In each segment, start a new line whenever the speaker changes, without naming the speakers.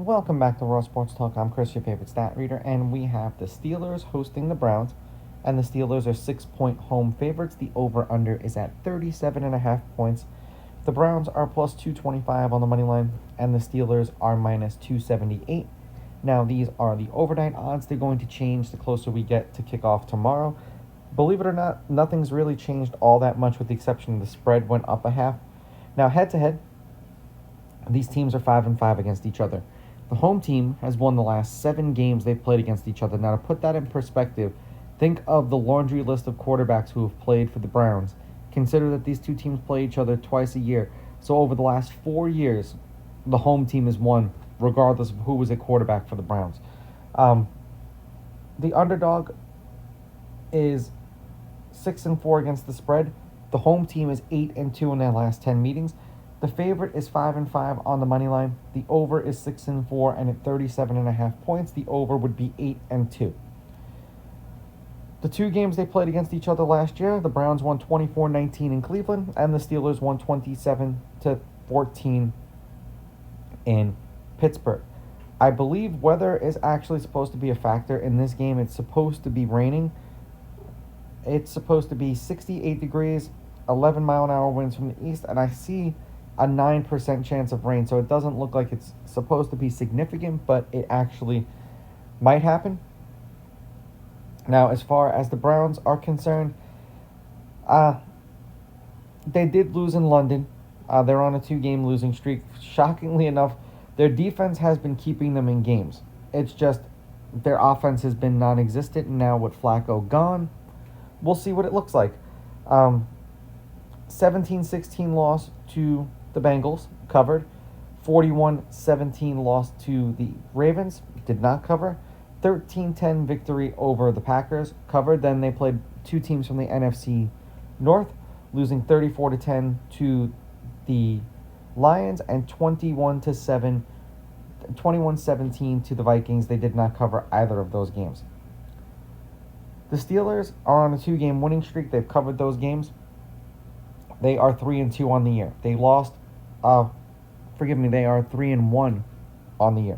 Welcome back to Raw Sports Talk. I'm Chris, your favorite stat reader, and we have the Steelers hosting the Browns, and the Steelers are 6-point home favorites. The over-under is at 37.5 points. The Browns are plus 225 on the money line, and the Steelers are minus 278. Now, these are the overnight odds. They're going to change the closer we get to kickoff tomorrow. Believe it or not, nothing's really changed all that much with the exception of the spread went up a half. Now, head-to-head, these teams are 5-5 against each other. The home team has won the last 7 games they've played against each other. Now, to put that in perspective, think of the laundry list of quarterbacks who have played for the Browns. Consider that these two teams play each other twice a year. So over the last 4 years, the home team has won, regardless of who was a quarterback for the Browns. The underdog is 6-4 against the spread. The home team is 8-2 in their last 10 meetings. The favorite is 5-5 on the money line. The over is 6-4, and at 37.5 points, the over would be 8-2. The 2 games they played against each other last year, the Browns won 24-19 in Cleveland, and the Steelers won 27-14 in Pittsburgh. I believe weather is actually supposed to be a factor in this game. It's supposed to be raining. It's supposed to be 68 degrees, 11-mile-an-hour winds from the east, and I see a 9% chance of rain, so it doesn't look like it's supposed to be significant, but it actually might happen. Now, as far as the Browns are concerned, they did lose in London. They're on a 2-game losing streak. Shockingly enough, their defense has been keeping them in games. It's just their offense has been non-existent, and now with Flacco gone, we'll see what it looks like. 17-16 loss to the Bengals, covered. 41-17 loss to the Ravens, did not cover. 13-10 victory over the Packers, covered. Then they played 2 teams from the NFC North, losing 34-10 to the Lions and 21-17 to the Vikings. They did not cover either of those games. The Steelers are on a 2-game winning streak. They've covered those games. They are 3-2 on the year. They lost, they are 3-1 on the year.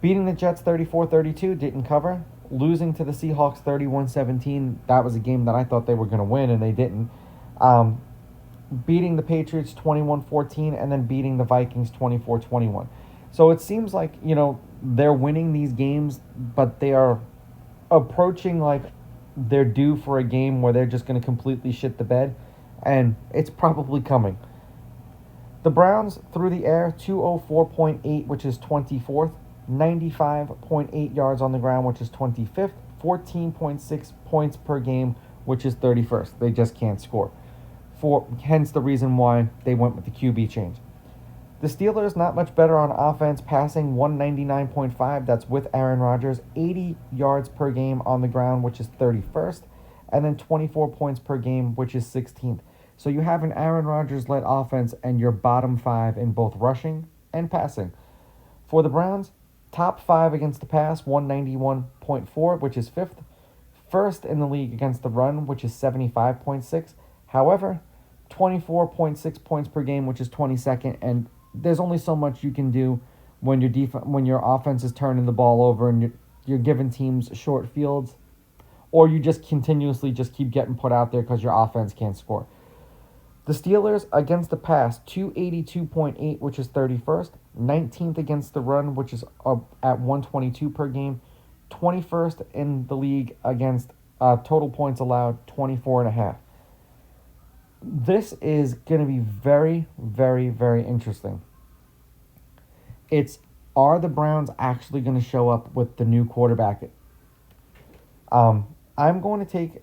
Beating the Jets 34-32, didn't cover. Losing to the Seahawks 31-17, that was a game that I thought they were going to win, and they didn't. Beating the Patriots 21-14, and then beating the Vikings 24-21. So it seems like, they're winning these games, but they are approaching like they're due for a game where they're just going to completely shit the bed, and it's probably coming. The Browns through the air, 204.8, which is 24th, 95.8 yards on the ground, which is 25th, 14.6 points per game, which is 31st. They just can't score. Hence the reason why they went with the QB change. The Steelers, not much better on offense, passing 199.5. That's with Aaron Rodgers. 80 yards per game on the ground, which is 31st. And then 24 points per game, which is 16th. So you have an Aaron Rodgers-led offense, and you're bottom 5 in both rushing and passing. For the Browns, top 5 against the pass, 191.4, which is 5th. First in the league against the run, which is 75.6. However, 24.6 points per game, which is 22nd, and there's only so much you can do when your offense is turning the ball over and you're giving teams short fields, or you just continuously just keep getting put out there because your offense can't score. The Steelers against the pass, 282.8, which is 31st, 19th against the run, which is up at 122 per game, 21st in the league against total points allowed, 24.5. This is going to be very, very, very interesting. Are the Browns actually going to show up with the new quarterback? I'm going to take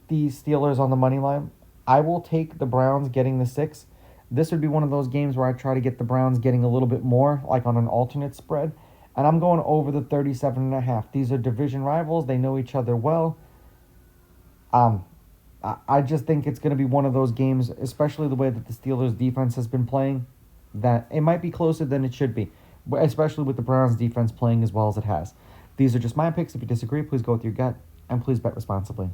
the Steelers on the money line. I will take the Browns getting the 6. This would be one of those games where I try to get the Browns getting a little bit more, like on an alternate spread. And I'm going over the 37.5. These are division rivals. They know each other well. I just think it's going to be one of those games, especially the way that the Steelers' defense has been playing, that it might be closer than it should be, especially with the Browns' defense playing as well as it has. These are just my picks. If you disagree, please go with your gut, and please bet responsibly.